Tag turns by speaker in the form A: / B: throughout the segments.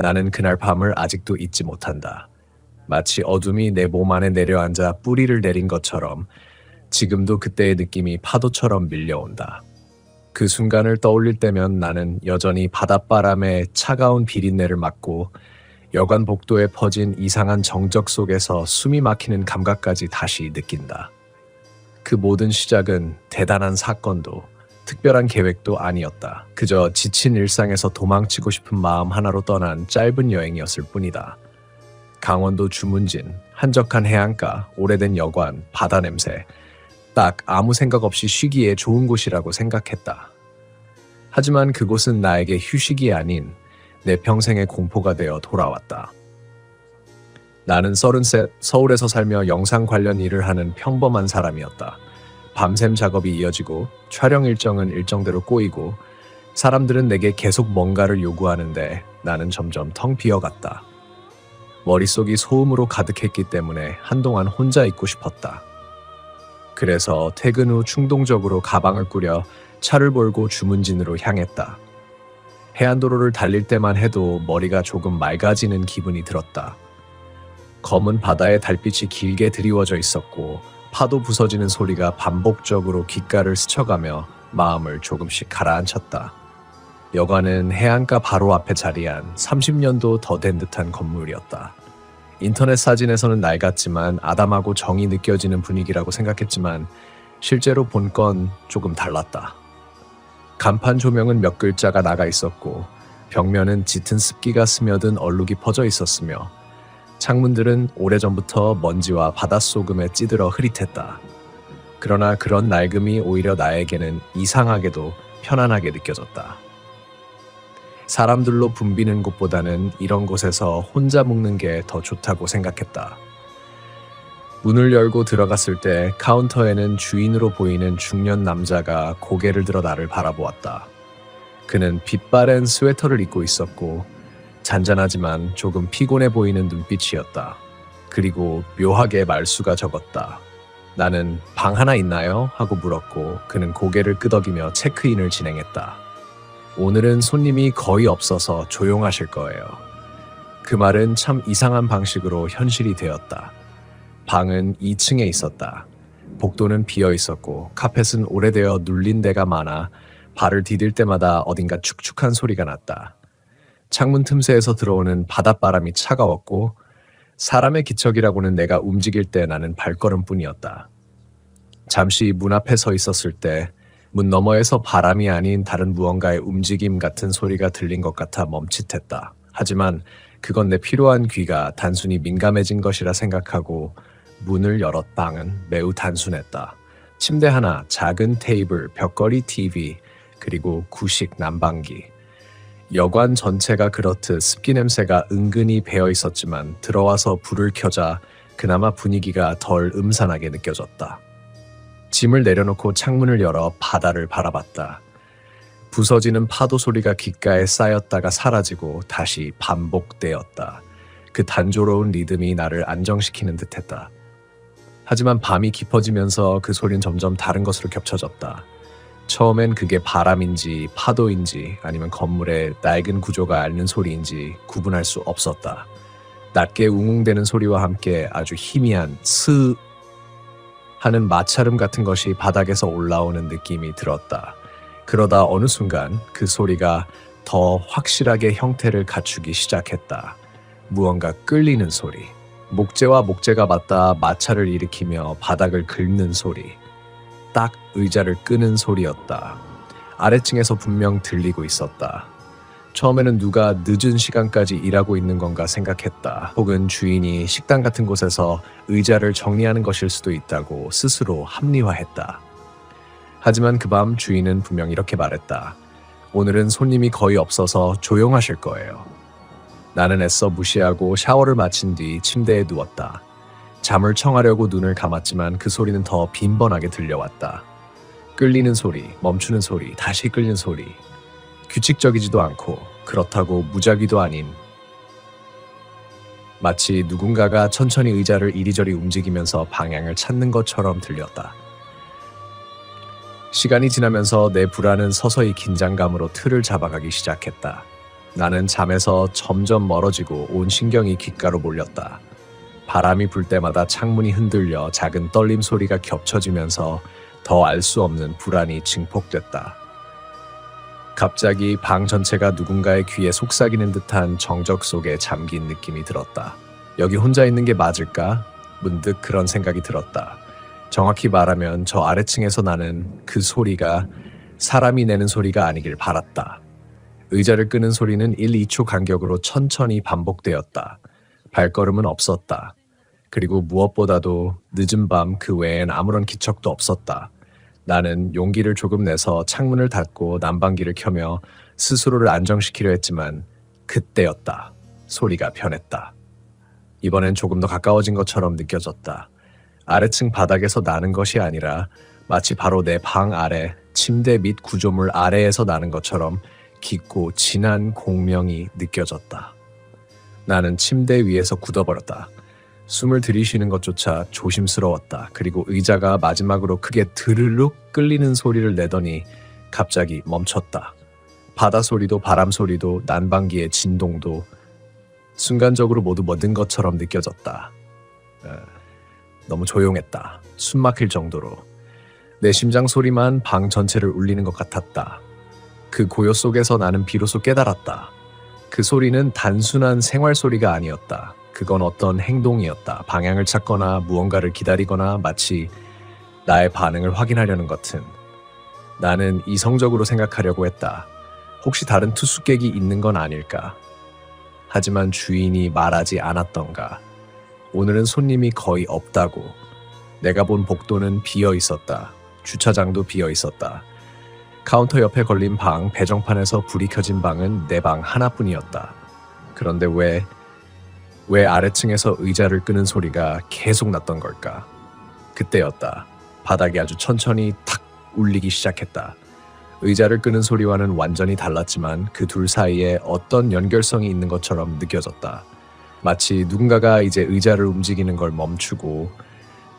A: 나는 그날 밤을 아직도 잊지 못한다. 마치 어둠이 내 몸 안에 내려앉아 뿌리를 내린 것처럼 지금도 그때의 느낌이 파도처럼 밀려온다. 그 순간을 떠올릴 때면 나는 여전히 바닷바람에 차가운 비린내를 맡고 여관 복도에 퍼진 이상한 정적 속에서 숨이 막히는 감각까지 다시 느낀다. 그 모든 시작은 대단한 사건도 특별한 계획도 아니었다. 그저 지친 일상에서 도망치고 싶은 마음 하나로 떠난 짧은 여행이었을 뿐이다. 강원도 주문진, 한적한 해안가, 오래된 여관, 바다 냄새. 딱 아무 생각 없이 쉬기에 좋은 곳이라고 생각했다. 하지만 그곳은 나에게 휴식이 아닌 내 평생의 공포가 되어 돌아왔다. 나는 30세 서울에서 살며 영상 관련 일을 하는 평범한 사람이었다. 밤샘 작업이 이어지고 촬영 일정은 일정대로 꼬이고 사람들은 내게 계속 뭔가를 요구하는데 나는 점점 텅 비어갔다. 머릿속이 소음으로 가득했기 때문에 한동안 혼자 있고 싶었다. 그래서 퇴근 후 충동적으로 가방을 꾸려 차를 몰고 주문진으로 향했다. 해안도로를 달릴 때만 해도 머리가 조금 맑아지는 기분이 들었다. 검은 바다에 달빛이 길게 드리워져 있었고 파도 부서지는 소리가 반복적으로 귓가를 스쳐가며 마음을 조금씩 가라앉혔다. 여관은 해안가 바로 앞에 자리한 30년도 더 된 듯한 건물이었다. 인터넷 사진에서는 낡았지만 아담하고 정이 느껴지는 분위기라고 생각했지만 실제로 본 건 조금 달랐다. 간판 조명은 몇 글자가 나가 있었고 벽면은 짙은 습기가 스며든 얼룩이 퍼져 있었으며 창문들은 오래전부터 먼지와 바닷소금에 찌들어 흐릿했다. 그러나 그런 낡음이 오히려 나에게는 이상하게도 편안하게 느껴졌다. 사람들로 붐비는 곳보다는 이런 곳에서 혼자 묵는 게 더 좋다고 생각했다. 문을 열고 들어갔을 때 카운터에는 주인으로 보이는 중년 남자가 고개를 들어 나를 바라보았다. 그는 빛바랜 스웨터를 입고 있었고 잔잔하지만 조금 피곤해 보이는 눈빛이었다. 그리고 묘하게 말수가 적었다. 나는 방 하나 있나요? 하고 물었고 그는 고개를 끄덕이며 체크인을 진행했다. 오늘은 손님이 거의 없어서 조용하실 거예요. 그 말은 참 이상한 방식으로 현실이 되었다. 방은 2층에 있었다. 복도는 비어 있었고 카펫은 오래되어 눌린 데가 많아 발을 디딜 때마다 어딘가 축축한 소리가 났다. 창문 틈새에서 들어오는 바닷바람이 차가웠고 사람의 기척이라고는 내가 움직일 때 나는 발걸음뿐이었다. 잠시 문 앞에 서 있었을 때 문 너머에서 바람이 아닌 다른 무언가의 움직임 같은 소리가 들린 것 같아 멈칫했다. 하지만 그건 내 피로한 귀가 단순히 민감해진 것이라 생각하고 문을 열었. 방은 매우 단순했다. 침대 하나, 작은 테이블, 벽걸이 TV, 그리고 구식 난방기. 여관 전체가 그렇듯 습기 냄새가 은근히 배어 있었지만 들어와서 불을 켜자 그나마 분위기가 덜 음산하게 느껴졌다. 짐을 내려놓고 창문을 열어 바다를 바라봤다. 부서지는 파도 소리가 귓가에 쌓였다가 사라지고 다시 반복되었다. 그 단조로운 리듬이 나를 안정시키는 듯했다. 하지만 밤이 깊어지면서 그 소리는 점점 다른 것으로 겹쳐졌다. 처음엔 그게 바람인지 파도인지 아니면 건물의 낡은 구조가 앓는 소리인지 구분할 수 없었다. 낮게 웅웅대는 소리와 함께 아주 희미한 스 하는 마찰음 같은 것이 바닥에서 올라오는 느낌이 들었다. 그러다 어느 순간 그 소리가 더 확실하게 형태를 갖추기 시작했다. 무언가 끌리는 소리. 목재와 목재가 맞닿아 마찰을 일으키며 바닥을 긁는 소리. 딱 의자를 끄는 소리였다. 아래층에서 분명 들리고 있었다. 처음에는 누가 늦은 시간까지 일하고 있는 건가 생각했다. 혹은 주인이 식당 같은 곳에서 의자를 정리하는 것일 수도 있다고 스스로 합리화했다. 하지만 그 밤 주인은 분명 이렇게 말했다. 오늘은 손님이 거의 없어서 조용하실 거예요. 나는 애써 무시하고 샤워를 마친 뒤 침대에 누웠다. 잠을 청하려고 눈을 감았지만 그 소리는 더 빈번하게 들려왔다. 끌리는 소리, 멈추는 소리, 다시 끌리는 소리. 규칙적이지도 않고 그렇다고 무작위도 아닌 마치 누군가가 천천히 의자를 이리저리 움직이면서 방향을 찾는 것처럼 들렸다. 시간이 지나면서 내 불안은 서서히 긴장감으로 틀을 잡아가기 시작했다. 나는 잠에서 점점 멀어지고 온 신경이 귓가로 몰렸다. 바람이 불 때마다 창문이 흔들려 작은 떨림 소리가 겹쳐지면서 더 알 수 없는 불안이 증폭됐다. 갑자기 방 전체가 누군가의 귀에 속삭이는 듯한 정적 속에 잠긴 느낌이 들었다. 여기 혼자 있는 게 맞을까? 문득 그런 생각이 들었다. 정확히 말하면 저 아래층에서 나는 그 소리가 사람이 내는 소리가 아니길 바랐다. 의자를 끄는 소리는 1, 2초 간격으로 천천히 반복되었다. 발걸음은 없었다. 그리고 무엇보다도 늦은 밤 그 외엔 아무런 기척도 없었다. 나는 용기를 조금 내서 창문을 닫고 난방기를 켜며 스스로를 안정시키려 했지만 그때였다. 소리가 변했다. 이번엔 조금 더 가까워진 것처럼 느껴졌다. 아래층 바닥에서 나는 것이 아니라 마치 바로 내 방 아래 침대 및 구조물 아래에서 나는 것처럼 깊고 진한 공명이 느껴졌다. 나는 침대 위에서 굳어버렸다. 숨을 들이쉬는 것조차 조심스러웠다. 그리고 의자가 마지막으로 크게 드르륵 끌리는 소리를 내더니 갑자기 멈췄다. 바다 소리도 바람 소리도 난방기의 진동도 순간적으로 모두 멎은 것처럼 느껴졌다. 너무 조용했다. 숨 막힐 정도로. 내 심장 소리만 방 전체를 울리는 것 같았다. 그 고요 속에서 나는 비로소 깨달았다. 그 소리는 단순한 생활 소리가 아니었다. 그건 어떤 행동이었다. 방향을 찾거나 무언가를 기다리거나 마치 나의 반응을 확인하려는 것은. 나는 이성적으로 생각하려고 했다. 혹시 다른 투숙객이 있는 건 아닐까? 하지만 주인이 말하지 않았던가. 오늘은 손님이 거의 없다고. 내가 본 복도는 비어 있었다. 주차장도 비어 있었다. 카운터 옆에 걸린 방, 배정판에서 불이 켜진 방은 내 방 하나뿐이었다. 그런데 왜 아래층에서 의자를 끄는 소리가 계속 났던 걸까? 그때였다. 바닥이 아주 천천히 탁 울리기 시작했다. 의자를 끄는 소리와는 완전히 달랐지만 그 둘 사이에 어떤 연결성이 있는 것처럼 느껴졌다. 마치 누군가가 이제 의자를 움직이는 걸 멈추고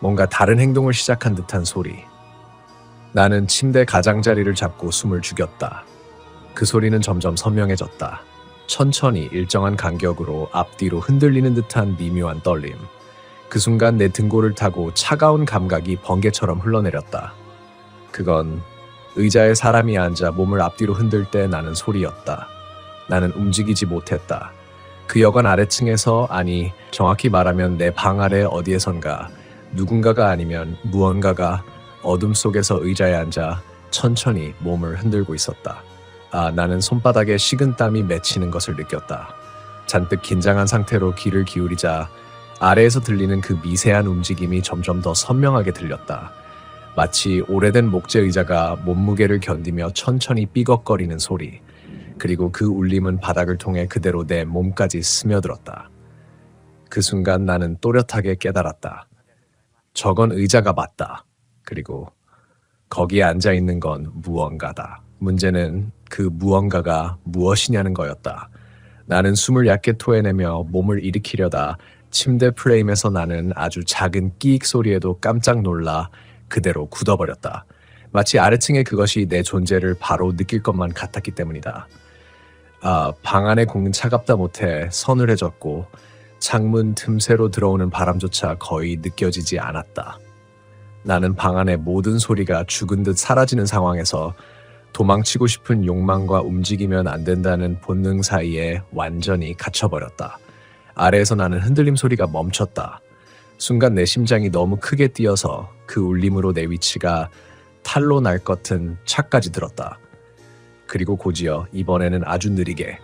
A: 뭔가 다른 행동을 시작한 듯한 소리. 나는 침대 가장자리를 잡고 숨을 죽였다. 그 소리는 점점 선명해졌다. 천천히 일정한 간격으로 앞뒤로 흔들리는 듯한 미묘한 떨림. 그 순간 내 등골을 타고 차가운 감각이 번개처럼 흘러내렸다. 그건 의자에 사람이 앉아 몸을 앞뒤로 흔들 때 나는 소리였다. 나는 움직이지 못했다. 그 여관 아래층에서, 아니 정확히 말하면 내 방 아래 어디에선가 누군가가 아니면 무언가가 어둠 속에서 의자에 앉아 천천히 몸을 흔들고 있었다. 나는 손바닥에 식은땀이 맺히는 것을 느꼈다. 잔뜩 긴장한 상태로 귀를 기울이자 아래에서 들리는 그 미세한 움직임이 점점 더 선명하게 들렸다. 마치 오래된 목재 의자가 몸무게를 견디며 천천히 삐걱거리는 소리. 그리고 그 울림은 바닥을 통해 그대로 내 몸까지 스며들었다. 그 순간 나는 또렷하게 깨달았다. 저건 의자가 맞다. 그리고 거기에 앉아있는 건 무언가다. 문제는 그 무언가가 무엇이냐는 거였다. 나는 숨을 얕게 토해내며 몸을 일으키려다 침대 프레임에서 나는 아주 작은 끼익 소리에도 깜짝 놀라 그대로 굳어버렸다. 마치 아래층에 그것이 내 존재를 바로 느낄 것만 같았기 때문이다. 방 안의 공은 차갑다 못해 서늘해졌고 창문 틈새로 들어오는 바람조차 거의 느껴지지 않았다. 나는 방 안의 모든 소리가 죽은 듯 사라지는 상황에서 도망치고 싶은 욕망과 움직이면 안 된다는 본능 사이에 완전히 갇혀버렸다. 아래에서 나는 흔들림 소리가 멈췄다. 순간 내 심장이 너무 크게 뛰어서 그 울림으로 내 위치가 탈로 날 것 같은 차까지 들었다. 그리고 곧이어 이번에는 아주 느리게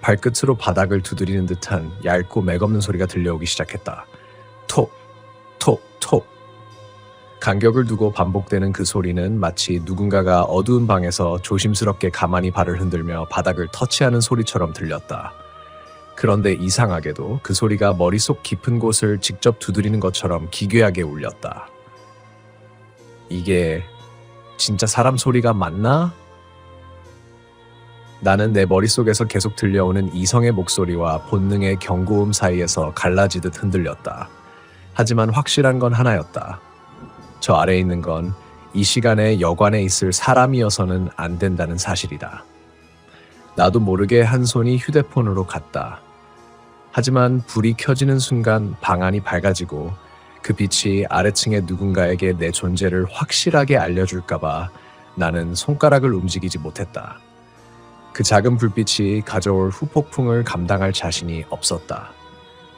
A: 발끝으로 바닥을 두드리는 듯한 얇고 맥없는 소리가 들려오기 시작했다. 톡, 톡, 톡. 간격을 두고 반복되는 그 소리는 마치 누군가가 어두운 방에서 조심스럽게 가만히 발을 흔들며 바닥을 터치하는 소리처럼 들렸다. 그런데 이상하게도 그 소리가 머릿속 깊은 곳을 직접 두드리는 것처럼 기괴하게 울렸다. 이게 진짜 사람 소리가 맞나? 나는 내 머릿속에서 계속 들려오는 이성의 목소리와 본능의 경고음 사이에서 갈라지듯 흔들렸다. 하지만 확실한 건 하나였다. 저 아래에 있는 건 이 시간에 여관에 있을 사람이어서는 안 된다는 사실이다. 나도 모르게 한 손이 휴대폰으로 갔다. 하지만 불이 켜지는 순간 방 안이 밝아지고 그 빛이 아래층의 누군가에게 내 존재를 확실하게 알려줄까봐 나는 손가락을 움직이지 못했다. 그 작은 불빛이 가져올 후폭풍을 감당할 자신이 없었다.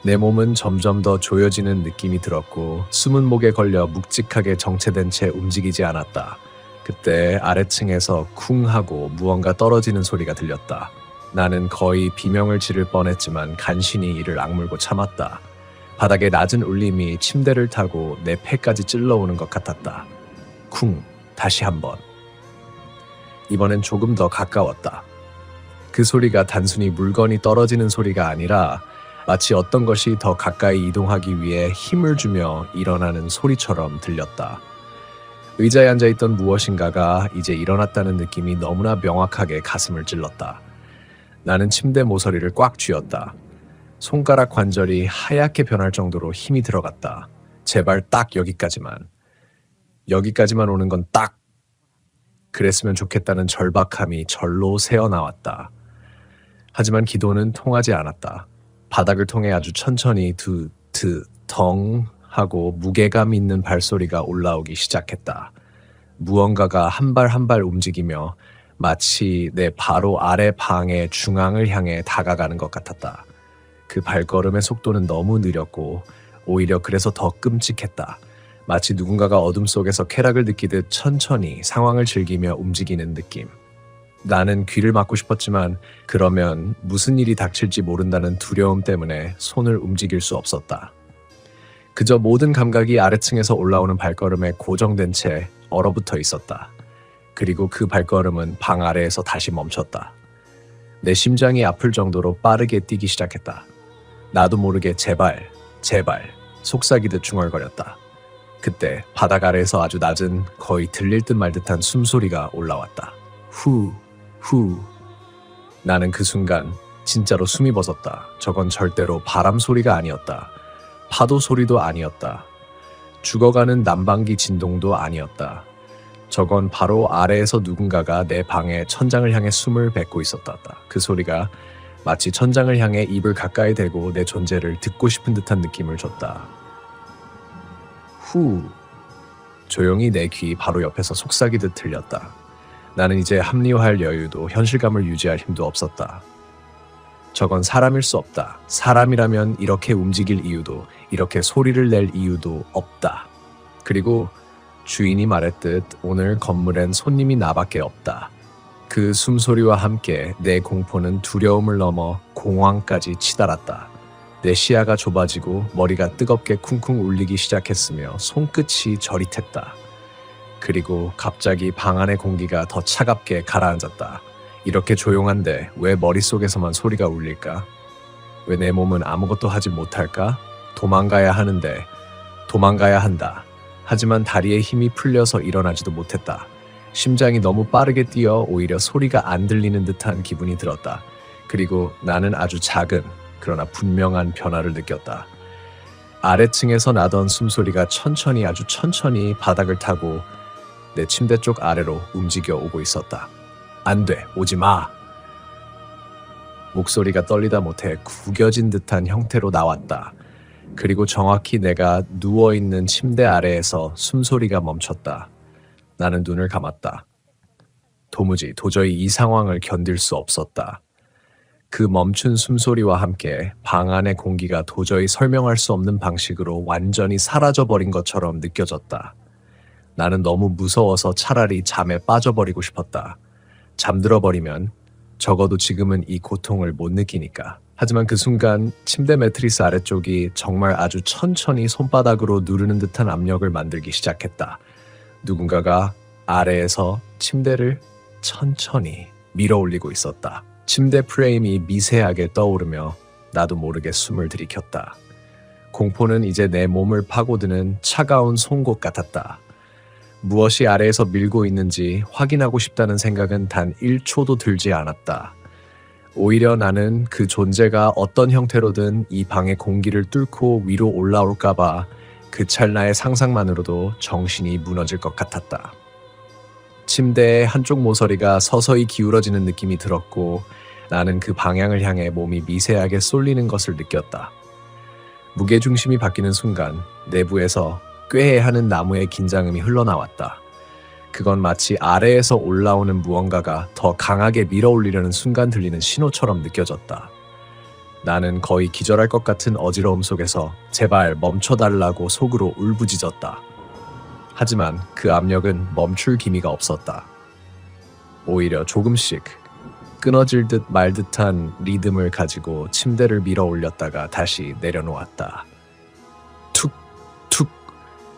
A: 내 몸은 점점 더 조여지는 느낌이 들었고 숨은 목에 걸려 묵직하게 정체된 채 움직이지 않았다. 그때 아래층에서 쿵 하고 무언가 떨어지는 소리가 들렸다. 나는 거의 비명을 지를 뻔했지만 간신히 이를 악물고 참았다. 바닥의 낮은 울림이 침대를 타고 내 폐까지 찔러오는 것 같았다. 쿵, 다시 한 번. 이번엔 조금 더 가까웠다. 그 소리가 단순히 물건이 떨어지는 소리가 아니라 마치 어떤 것이 더 가까이 이동하기 위해 힘을 주며 일어나는 소리처럼 들렸다. 의자에 앉아있던 무엇인가가 이제 일어났다는 느낌이 너무나 명확하게 가슴을 찔렀다. 나는 침대 모서리를 꽉 쥐었다. 손가락 관절이 하얗게 변할 정도로 힘이 들어갔다. 제발 딱 여기까지만. 여기까지만 오는 건 딱. 그랬으면 좋겠다는 절박함이 절로 새어나왔다. 하지만 기도는 통하지 않았다. 바닥을 통해 아주 천천히 덩 하고 무게감 있는 발소리가 올라오기 시작했다. 무언가가 한 발 한 발 움직이며 마치 내 바로 아래 방의 중앙을 향해 다가가는 것 같았다. 그 발걸음의 속도는 너무 느렸고 오히려 그래서 더 끔찍했다. 마치 누군가가 어둠 속에서 쾌락을 느끼듯 천천히 상황을 즐기며 움직이는 느낌. 나는 귀를 막고 싶었지만 그러면 무슨 일이 닥칠지 모른다는 두려움 때문에 손을 움직일 수 없었다. 그저 모든 감각이 아래층에서 올라오는 발걸음에 고정된 채 얼어붙어 있었다. 그리고 그 발걸음은 방 아래에서 다시 멈췄다. 내 심장이 아플 정도로 빠르게 뛰기 시작했다. 나도 모르게 제발 속삭이듯 중얼거렸다. 그때 바닥 아래에서 아주 낮은 거의 들릴 듯 말 듯한 숨소리가 올라왔다. 후. 나는 그 순간 진짜로 숨이 멎었다. 저건 절대로 바람 소리가 아니었다. 파도 소리도 아니었다. 죽어가는 난방기 진동도 아니었다. 저건 바로 아래에서 누군가가 내 방의 천장을 향해 숨을 뱉고 있었다. 그 소리가 마치 천장을 향해 입을 가까이 대고 내 존재를 듣고 싶은 듯한 느낌을 줬다. 후. 조용히 내 귀 바로 옆에서 속삭이듯 들렸다. 나는 이제 합리화할 여유도 현실감을 유지할 힘도 없었다. 저건 사람일 수 없다. 사람이라면 이렇게 움직일 이유도, 이렇게 소리를 낼 이유도 없다. 그리고 주인이 말했듯 오늘 건물엔 손님이 나밖에 없다. 그 숨소리와 함께 내 공포는 두려움을 넘어 공황까지 치달았다. 내 시야가 좁아지고 머리가 뜨겁게 쿵쿵 울리기 시작했으며 손끝이 저릿했다. 그리고 갑자기 방 안의 공기가 더 차갑게 가라앉았다. 이렇게 조용한데 왜 머릿속에서만 소리가 울릴까? 왜 내 몸은 아무것도 하지 못할까? 도망가야 하는데 도망가야 한다. 하지만 다리에 힘이 풀려서 일어나지도 못했다. 심장이 너무 빠르게 뛰어 오히려 소리가 안 들리는 듯한 기분이 들었다. 그리고 나는 아주 작은 그러나 분명한 변화를 느꼈다. 아래층에서 나던 숨소리가 아주 천천히 바닥을 타고 내 침대 쪽 아래로 움직여 오고 있었다. 안 돼, 오지 마. 목소리가 떨리다 못해 구겨진 듯한 형태로 나왔다. 그리고 정확히 내가 누워있는 침대 아래에서 숨소리가 멈췄다. 나는 눈을 감았다. 도저히 이 상황을 견딜 수 없었다. 그 멈춘 숨소리와 함께 방 안의 공기가 도저히 설명할 수 없는 방식으로 완전히 사라져버린 것처럼 느껴졌다. 나는 너무 무서워서 차라리 잠에 빠져버리고 싶었다. 잠들어버리면 적어도 지금은 이 고통을 못 느끼니까. 하지만 그 순간 침대 매트리스 아래쪽이 정말 아주 천천히 손바닥으로 누르는 듯한 압력을 만들기 시작했다. 누군가가 아래에서 침대를 천천히 밀어 올리고 있었다. 침대 프레임이 미세하게 떠오르며 나도 모르게 숨을 들이켰다. 공포는 이제 내 몸을 파고드는 차가운 송곳 같았다. 무엇이 아래에서 밀고 있는지 확인하고 싶다는 생각은 단 1초도 들지 않았다. 오히려 나는 그 존재가 어떤 형태로든 이 방의 공기를 뚫고 위로 올라올까봐 그 찰나의 상상만으로도 정신이 무너질 것 같았다. 침대의 한쪽 모서리가 서서히 기울어지는 느낌이 들었고 나는 그 방향을 향해 몸이 미세하게 쏠리는 것을 느꼈다. 무게중심이 바뀌는 순간 내부에서 꾀해하는 나무의 긴장음이 흘러나왔다. 그건 마치 아래에서 올라오는 무언가가 더 강하게 밀어올리려는 순간 들리는 신호처럼 느껴졌다. 나는 거의 기절할 것 같은 어지러움 속에서 제발 멈춰달라고 속으로 울부짖었다. 하지만 그 압력은 멈출 기미가 없었다. 오히려 조금씩 끊어질 듯 말 듯한 리듬을 가지고 침대를 밀어 올렸다가 다시 내려놓았다. 툭, 툭.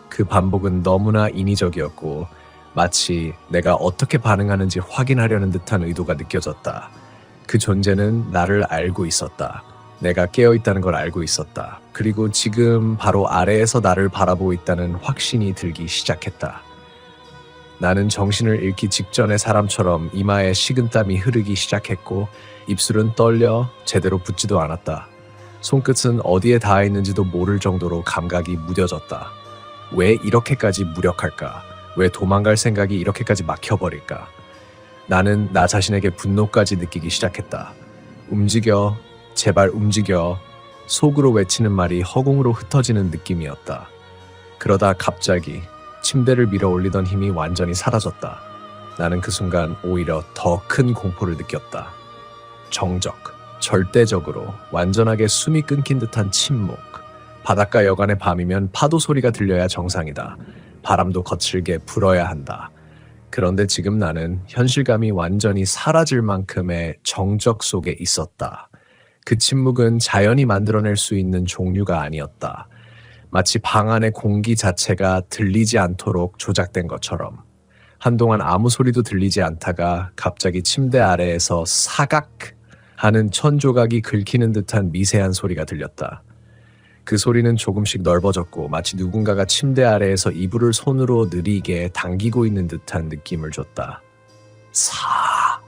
A: 그 반복은 너무나 인위적이었고 마치 내가 어떻게 반응하는지 확인하려는 듯한 의도가 느껴졌다. 그 존재는 나를 알고 있었다. 내가 깨어있다는 걸 알고 있었다. 그리고 지금 바로 아래에서 나를 바라보고 있다는 확신이 들기 시작했다. 나는 정신을 잃기 직전의 사람처럼 이마에 식은땀이 흐르기 시작했고 입술은 떨려 제대로 붙지도 않았다. 손끝은 어디에 닿아 있는지도 모를 정도로 감각이 무뎌졌다. 왜 이렇게까지 무력할까? 왜 도망갈 생각이 이렇게까지 막혀버릴까? 나는 나 자신에게 분노까지 느끼기 시작했다. 움직여, 제발 움직여. 속으로 외치는 말이 허공으로 흩어지는 느낌이었다. 그러다 갑자기 침대를 밀어 올리던 힘이 완전히 사라졌다. 나는 그 순간 오히려 더 큰 공포를 느꼈다. 정적, 절대적으로 완전하게 숨이 끊긴 듯한 침묵. 바닷가 여간의 밤이면 파도 소리가 들려야 정상이다. 바람도 거칠게 불어야 한다. 그런데 지금 나는 현실감이 완전히 사라질 만큼의 정적 속에 있었다. 그 침묵은 자연이 만들어낼 수 있는 종류가 아니었다. 마치 방 안의 공기 자체가 들리지 않도록 조작된 것처럼 한동안 아무 소리도 들리지 않다가 갑자기 침대 아래에서 사각 하는 천조각이 긁히는 듯한 미세한 소리가 들렸다. 그 소리는 조금씩 넓어졌고 마치 누군가가 침대 아래에서 이불을 손으로 느리게 당기고 있는 듯한 느낌을 줬다. 사악.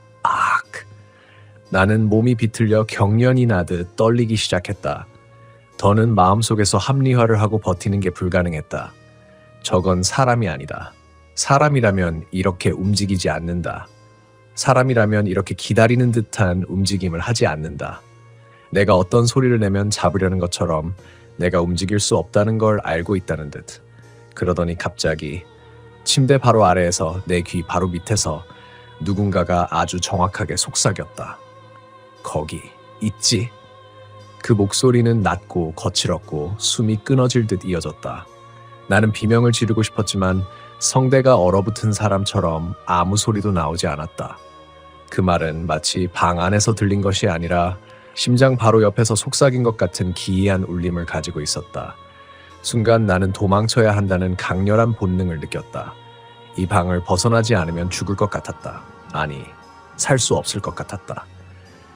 A: 나는 몸이 비틀려 경련이 나듯 떨리기 시작했다. 더는 마음속에서 합리화를 하고 버티는 게 불가능했다. 저건 사람이 아니다. 사람이라면 이렇게 움직이지 않는다. 사람이라면 이렇게 기다리는 듯한 움직임을 하지 않는다. 내가 어떤 소리를 내면 잡으려는 것처럼 내가 움직일 수 없다는 걸 알고 있다는 듯. 그러더니 갑자기 침대 바로 아래에서 내 귀 바로 밑에서 누군가가 아주 정확하게 속삭였다. 거기 있지? 그 목소리는 낮고 거칠었고 숨이 끊어질 듯 이어졌다. 나는 비명을 지르고 싶었지만 성대가 얼어붙은 사람처럼 아무 소리도 나오지 않았다. 그 말은 마치 방 안에서 들린 것이 아니라 심장 바로 옆에서 속삭인 것 같은 기이한 울림을 가지고 있었다. 순간 나는 도망쳐야 한다는 강렬한 본능을 느꼈다. 이 방을 벗어나지 않으면 죽을 것 같았다. 아니, 살 수 없을 것 같았다.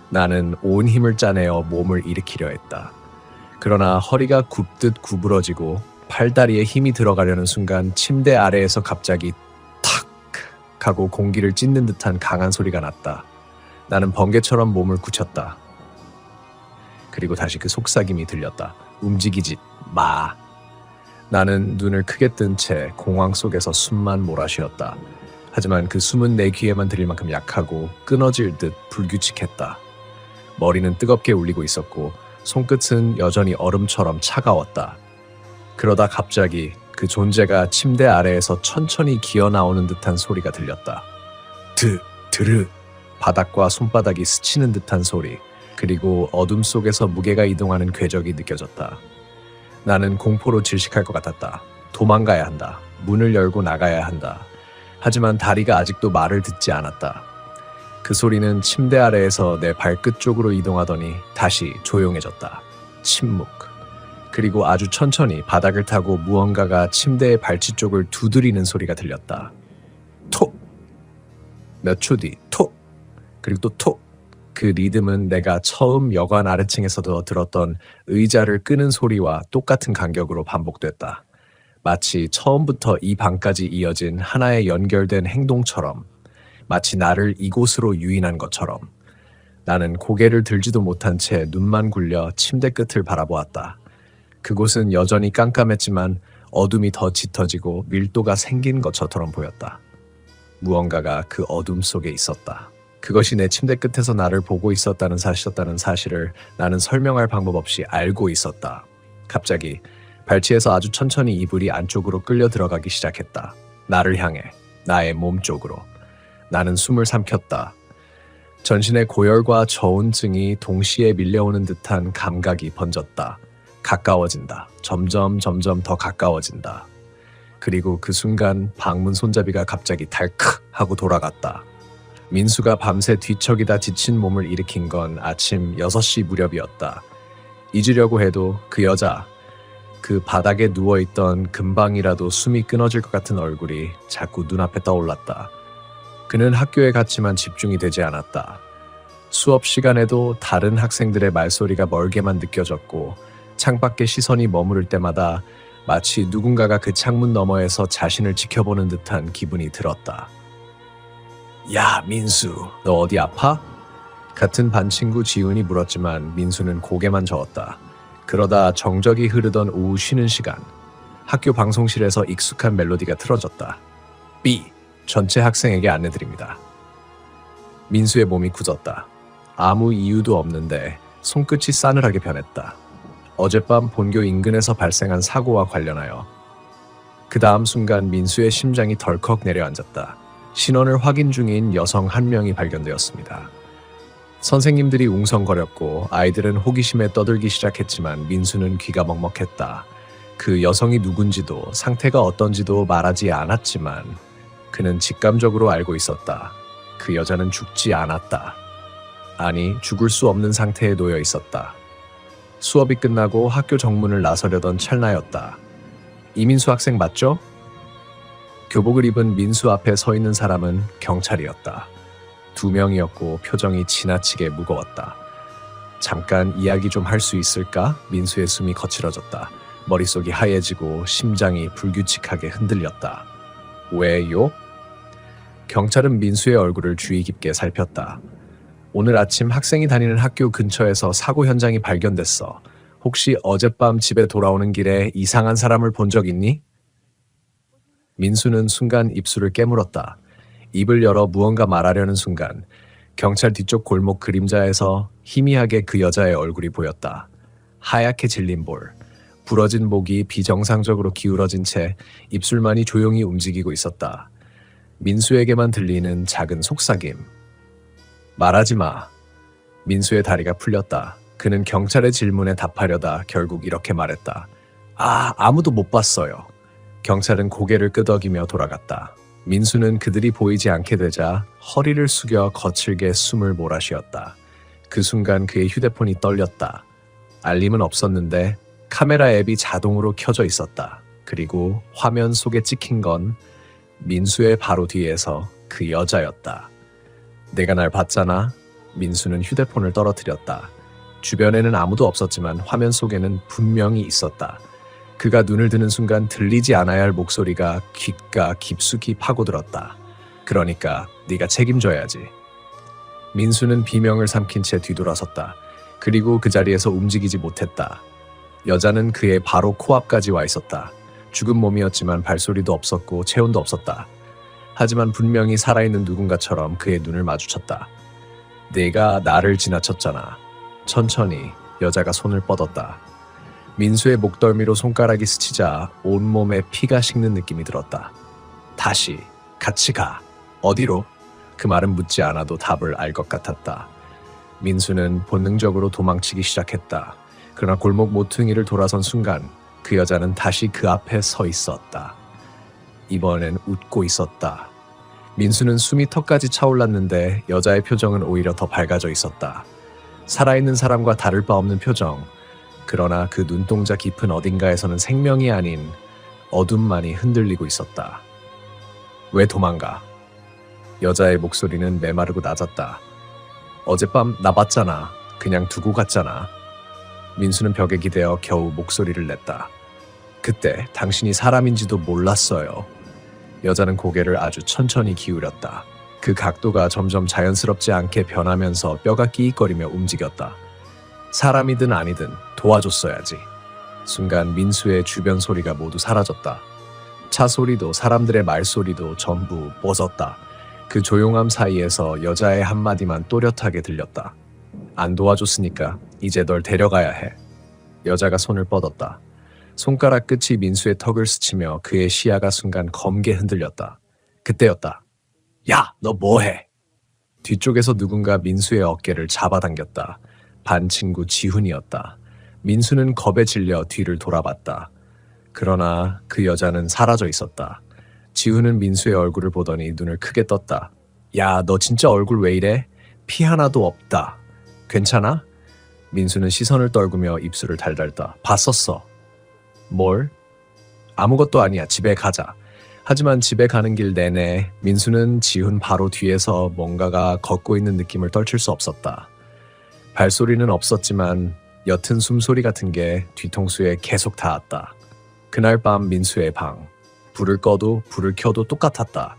A: 나는 온 힘을 짜내어 몸을 일으키려 했다. 그러나 허리가 굽듯 구부러지고 팔다리에 힘이 들어가려는 순간 침대 아래에서 갑자기 탁 하고 공기를 찢는 듯한 강한 소리가 났다. 나는 번개처럼 몸을 굳혔다. 그리고 다시 그 속삭임이 들렸다. 움직이지 마. 나는 눈을 크게 뜬 채 공황 속에서 숨만 몰아쉬었다. 하지만 그 숨은 내 귀에만 들릴 만큼 약하고 끊어질 듯 불규칙했다. 머리는 뜨겁게 울리고 있었고 손끝은 여전히 얼음처럼 차가웠다. 그러다 갑자기 그 존재가 침대 아래에서 천천히 기어나오는 듯한 소리가 들렸다. 드르 바닥과 손바닥이 스치는 듯한 소리, 그리고 어둠 속에서 무게가 이동하는 궤적이 느껴졌다. 나는 공포로 질식할 것 같았다. 도망가야 한다. 문을 열고 나가야 한다. 하지만 다리가 아직도 말을 듣지 않았다. 그 소리는 침대 아래에서 내 발끝 쪽으로 이동하더니 다시 조용해졌다. 침묵. 그리고 아주 천천히 바닥을 타고 무언가가 침대의 발치 쪽을 두드리는 소리가 들렸다. 톡! 몇 초 뒤 톡! 그리고 또 톡! 그 리듬은 내가 처음 여관 아래층에서도 들었던 의자를 끄는 소리와 똑같은 간격으로 반복됐다. 마치 처음부터 이 방까지 이어진 하나의 연결된 행동처럼, 마치 나를 이곳으로 유인한 것처럼. 나는 고개를 들지도 못한 채 눈만 굴려 침대 끝을 바라보았다. 그곳은 여전히 깜깜했지만 어둠이 더 짙어지고 밀도가 생긴 것처럼 보였다. 무언가가 그 어둠 속에 있었다. 그것이 내 침대 끝에서 나를 보고 있었다는 사실을 나는 설명할 방법 없이 알고 있었다. 갑자기 발치에서 아주 천천히 이불이 안쪽으로 끌려 들어가기 시작했다. 나를 향해, 나의 몸 쪽으로. 나는 숨을 삼켰다. 전신에 고열과 저온증이 동시에 밀려오는 듯한 감각이 번졌다. 가까워진다. 점점 더 가까워진다. 그리고 그 순간 방문 손잡이가 갑자기 달크 하고 돌아갔다. 민수가 밤새 뒤척이다 지친 몸을 일으킨 건 아침 6시 무렵이었다. 잊으려고 해도 그 여자, 그 바닥에 누워있던 금방이라도 숨이 끊어질 것 같은 얼굴이 자꾸 눈앞에 떠올랐다. 그는 학교에 갔지만 집중이 되지 않았다. 수업 시간에도 다른 학생들의 말소리가 멀게만 느껴졌고 창밖에 시선이 머무를 때마다 마치 누군가가 그 창문 너머에서 자신을 지켜보는 듯한 기분이 들었다. 야, 민수, 너 어디 아파? 같은 반 친구 지훈이 물었지만 민수는 고개만 저었다. 그러다 정적이 흐르던 오후 쉬는 시간, 학교 방송실에서 익숙한 멜로디가 틀어졌다. B, 전체 학생에게 안내드립니다. 민수의 몸이 굳었다. 아무 이유도 없는데 손끝이 싸늘하게 변했다. 어젯밤 본교 인근에서 발생한 사고와 관련하여. 그 다음 순간 민수의 심장이 덜컥 내려앉았다. 신원을 확인 중인 여성 한 명이 발견되었습니다. 선생님들이 웅성거렸고 아이들은 호기심에 떠들기 시작했지만 민수는 귀가 먹먹했다. 그 여성이 누군지도 상태가 어떤지도 말하지 않았지만 그는 직감적으로 알고 있었다. 그 여자는 죽지 않았다. 아니, 죽을 수 없는 상태에 놓여 있었다. 수업이 끝나고 학교 정문을 나서려던 찰나였다. 이민수 학생 맞죠? 교복을 입은 민수 앞에 서 있는 사람은 경찰이었다. 2명이었고 표정이 지나치게 무거웠다. 잠깐 이야기 좀 할 수 있을까? 민수의 숨이 거칠어졌다. 머릿속이 하얘지고 심장이 불규칙하게 흔들렸다. 왜요? 경찰은 민수의 얼굴을 주의 깊게 살폈다. 오늘 아침 학생이 다니는 학교 근처에서 사고 현장이 발견됐어. 혹시 어젯밤 집에 돌아오는 길에 이상한 사람을 본 적 있니? 민수는 순간 입술을 깨물었다. 입을 열어 무언가 말하려는 순간 경찰 뒤쪽 골목 그림자에서 희미하게 그 여자의 얼굴이 보였다. 하얗게 질린 볼, 부러진 목이 비정상적으로 기울어진 채 입술만이 조용히 움직이고 있었다. 민수에게만 들리는 작은 속삭임. 말하지 마. 민수의 다리가 풀렸다. 그는 경찰의 질문에 답하려다 결국 이렇게 말했다. 아무도 못 봤어요. 경찰은 고개를 끄덕이며 돌아갔다. 민수는 그들이 보이지 않게 되자 허리를 숙여 거칠게 숨을 몰아쉬었다. 그 순간 그의 휴대폰이 떨렸다. 알림은 없었는데 카메라 앱이 자동으로 켜져 있었다. 그리고 화면 속에 찍힌 건 민수의 바로 뒤에서 그 여자였다. 내가 날 봤잖아. 민수는 휴대폰을 떨어뜨렸다. 주변에는 아무도 없었지만 화면 속에는 분명히 있었다. 그가 눈을 드는 순간 들리지 않아야 할 목소리가 귓가 깊숙이 파고들었다. 그러니까 네가 책임져야지. 민수는 비명을 삼킨 채 뒤돌아섰다. 그리고 그 자리에서 움직이지 못했다. 여자는 그의 바로 코앞까지 와 있었다. 죽은 몸이었지만 발소리도 없었고 체온도 없었다. 하지만 분명히 살아있는 누군가처럼 그의 눈을 마주쳤다. 네가 나를 지나쳤잖아. 천천히 여자가 손을 뻗었다. 민수의 목덜미로 손가락이 스치자 온몸에 피가 식는 느낌이 들었다. 다시, 같이 가. 어디로? 그 말은 묻지 않아도 답을 알 것 같았다. 민수는 본능적으로 도망치기 시작했다. 그러나 골목 모퉁이를 돌아선 순간 그 여자는 다시 그 앞에 서 있었다. 이번엔 웃고 있었다. 민수는 숨이 턱까지 차올랐는데 여자의 표정은 오히려 더 밝아져 있었다. 살아있는 사람과 다를 바 없는 표정. 그러나 그 눈동자 깊은 어딘가에서는 생명이 아닌 어둠만이 흔들리고 있었다. 왜 도망가? 여자의 목소리는 메마르고 낮았다. 어젯밤 나 봤잖아. 그냥 두고 갔잖아. 민수는 벽에 기대어 겨우 목소리를 냈다. 그때 당신이 사람인지도 몰랐어요. 여자는 고개를 아주 천천히 기울였다. 그 각도가 점점 자연스럽지 않게 변하면서 뼈가 끼익거리며 움직였다. 사람이든 아니든 도와줬어야지. 순간 민수의 주변 소리가 모두 사라졌다. 차 소리도 사람들의 말소리도 전부 멎었다. 그 조용함 사이에서 여자의 한마디만 또렷하게 들렸다. 안 도와줬으니까 이제 널 데려가야 해. 여자가 손을 뻗었다. 손가락 끝이 민수의 턱을 스치며 그의 시야가 순간 검게 흔들렸다. 그때였다. 야, 너 뭐해? 뒤쪽에서 누군가 민수의 어깨를 잡아당겼다. 반 친구 지훈이었다. 민수는 겁에 질려 뒤를 돌아봤다. 그러나 그 여자는 사라져 있었다. 지훈은 민수의 얼굴을 보더니 눈을 크게 떴다. 야, 너 진짜 얼굴 왜 이래? 피 하나도 없다. 괜찮아? 민수는 시선을 떨구며 입술을 달달다. 봤었어. 뭘? 아무것도 아니야. 집에 가자. 하지만 집에 가는 길 내내 민수는 지훈 바로 뒤에서 뭔가가 걷고 있는 느낌을 떨칠 수 없었다. 발소리는 없었지만 옅은 숨소리 같은 게 뒤통수에 계속 닿았다. 그날 밤 민수의 방. 불을 꺼도 불을 켜도 똑같았다.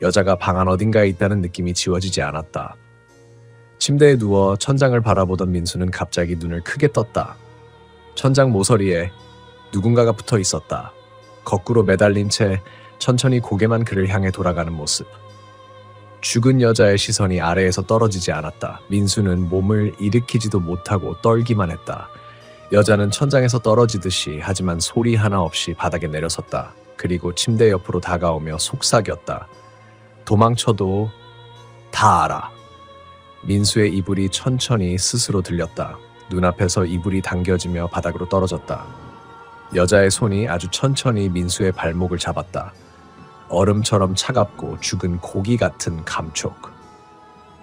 A: 여자가 방 안 어딘가에 있다는 느낌이 지워지지 않았다. 침대에 누워 천장을 바라보던 민수는 갑자기 눈을 크게 떴다. 천장 모서리에 누군가가 붙어 있었다. 거꾸로 매달린 채 천천히 고개만 그를 향해 돌아가는 모습. 죽은 여자의 시선이 아래에서 떨어지지 않았다. 민수는 몸을 일으키지도 못하고 떨기만 했다. 여자는 천장에서 떨어지듯이 하지만 소리 하나 없이 바닥에 내려섰다. 그리고 침대 옆으로 다가오며 속삭였다. 도망쳐도 다 알아. 민수의 이불이 천천히 스스로 들렸다. 눈앞에서 이불이 당겨지며 바닥으로 떨어졌다. 여자의 손이 아주 천천히 민수의 발목을 잡았다. 얼음처럼 차갑고 죽은 고기 같은 감촉.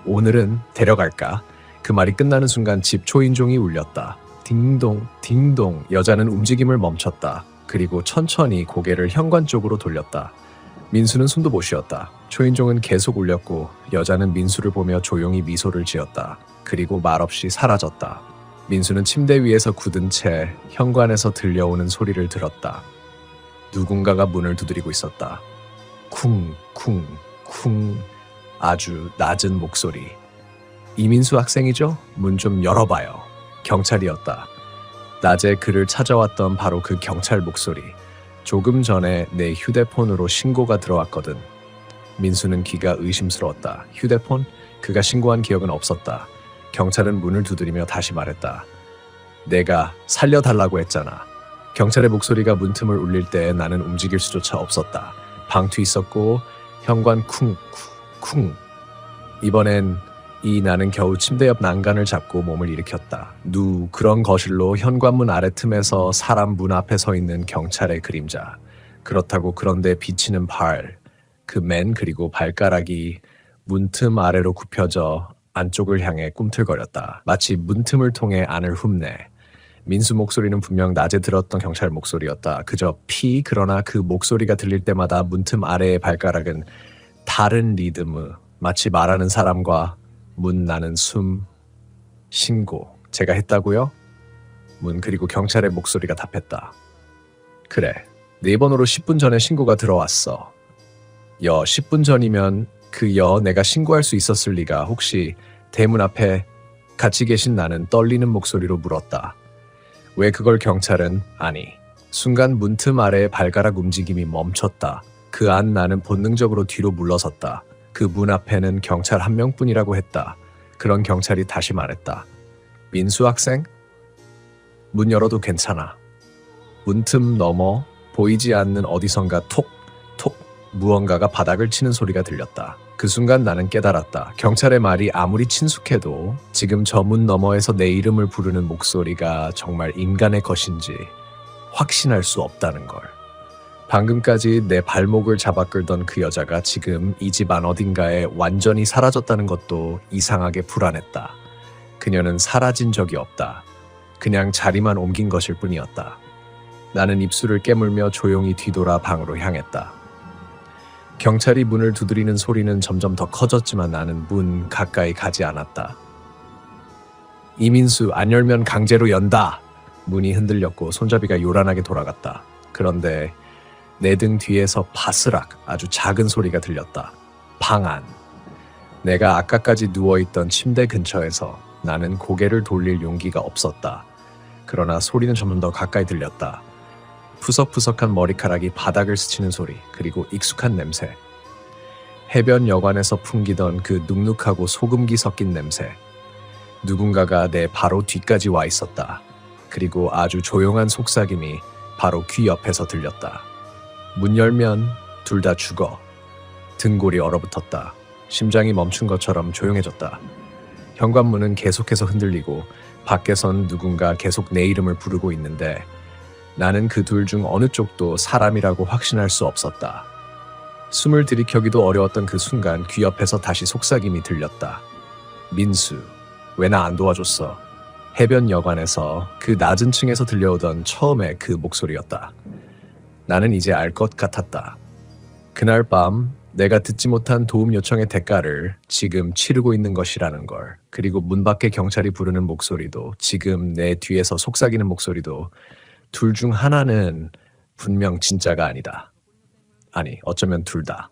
A: 오늘은 데려갈까? 그 말이 끝나는 순간 집 초인종이 울렸다. 딩동, 딩동. 여자는 움직임을 멈췄다. 그리고 천천히 고개를 현관 쪽으로 돌렸다. 민수는 숨도 못 쉬었다. 초인종은 계속 울렸고 여자는 민수를 보며 조용히 미소를 지었다. 그리고 말없이 사라졌다. 민수는 침대 위에서 굳은 채 현관에서 들려오는 소리를 들었다. 누군가가 문을 두드리고 있었다. 쿵, 쿵, 쿵. 아주 낮은 목소리. 이민수 학생이죠? 문 좀 열어봐요. 경찰이었다. 낮에 그를 찾아왔던 바로 그 경찰 목소리. 조금 전에 내 휴대폰으로 신고가 들어왔거든. 민수는 귀가 의심스러웠다. 휴대폰? 그가 신고한 기억은 없었다. 경찰은 문을 두드리며 다시 말했다. 내가 살려달라고 했잖아. 경찰의 목소리가 문틈을 울릴 때 나는 움직일 수조차 없었다. 방투 있었고 현관 쿵쿵. 이번엔 나는 겨우 침대 옆 난간을 잡고 몸을 일으켰다. 그런 거실로 현관문 아래 틈에서 사람 문 앞에 서 있는 경찰의 그림자. 그렇다고 그런데 비치는 발, 그 맨 그리고 발가락이 문틈 아래로 굽혀져 안쪽을 향해 꿈틀거렸다. 마치 문틈을 통해 안을 훔내. 민수 목소리는 분명 낮에 들었던 경찰 목소리였다. 그저 그러나 그 목소리가 들릴 때마다 문틈 아래의 발가락은 다른 리듬, 마치 말하는 사람과 문 나는 숨. 신고. 제가 했다고요? 문 그리고 경찰의 목소리가 답했다. 그래. 네 번호로 10분 전에 신고가 들어왔어. 10분 전이면 내가 신고할 수 있었을 리가. 혹시 대문 앞에 같이 계신 나는 떨리는 목소리로 물었다. 왜 그걸 경찰은? 아니. 순간 문틈 아래의 발가락 움직임이 멈췄다. 그 안 나는 본능적으로 뒤로 물러섰다. 그 문 앞에는 경찰 한 명뿐이라고 했다. 그런 경찰이 다시 말했다. 민수 학생? 문 열어도 괜찮아. 문틈 너머 보이지 않는 어디선가 톡톡 무언가가 바닥을 치는 소리가 들렸다. 그 순간 나는 깨달았다. 경찰의 말이 아무리 친숙해도 지금 저 문 너머에서 내 이름을 부르는 목소리가 정말 인간의 것인지 확신할 수 없다는 걸. 방금까지 내 발목을 잡아 끌던 그 여자가 지금 이 집 안 어딘가에 완전히 사라졌다는 것도 이상하게 불안했다. 그녀는 사라진 적이 없다. 그냥 자리만 옮긴 것일 뿐이었다. 나는 입술을 깨물며 조용히 뒤돌아 방으로 향했다. 경찰이 문을 두드리는 소리는 점점 더 커졌지만 나는 문 가까이 가지 않았다. 이민수, 안 열면 강제로 연다! 문이 흔들렸고 손잡이가 요란하게 돌아갔다. 그런데 내 등 뒤에서 바스락 아주 작은 소리가 들렸다. 방 안. 내가 아까까지 누워있던 침대 근처에서 나는 고개를 돌릴 용기가 없었다. 그러나 소리는 점점 더 가까이 들렸다. 푸석푸석한 머리카락이 바닥을 스치는 소리, 그리고 익숙한 냄새. 해변 여관에서 풍기던 그 눅눅하고 소금기 섞인 냄새. 누군가가 내 바로 뒤까지 와 있었다. 그리고 아주 조용한 속삭임이 바로 귀 옆에서 들렸다. 문 열면 둘 다 죽어. 등골이 얼어붙었다. 심장이 멈춘 것처럼 조용해졌다. 현관문은 계속해서 흔들리고 밖에선 누군가 계속 내 이름을 부르고 있는데 나는 그 둘 중 어느 쪽도 사람이라고 확신할 수 없었다. 숨을 들이켜기도 어려웠던 그 순간 귀 옆에서 다시 속삭임이 들렸다. 민수, 왜 나 안 도와줬어? 해변 여관에서 그 낮은 층에서 들려오던 처음의 그 목소리였다. 나는 이제 알 것 같았다. 그날 밤 내가 듣지 못한 도움 요청의 대가를 지금 치르고 있는 것이라는 걸. 그리고 문 밖에 경찰이 부르는 목소리도 지금 내 뒤에서 속삭이는 목소리도 둘 중 하나는 분명 진짜가 아니다. 아니, 어쩌면 둘 다.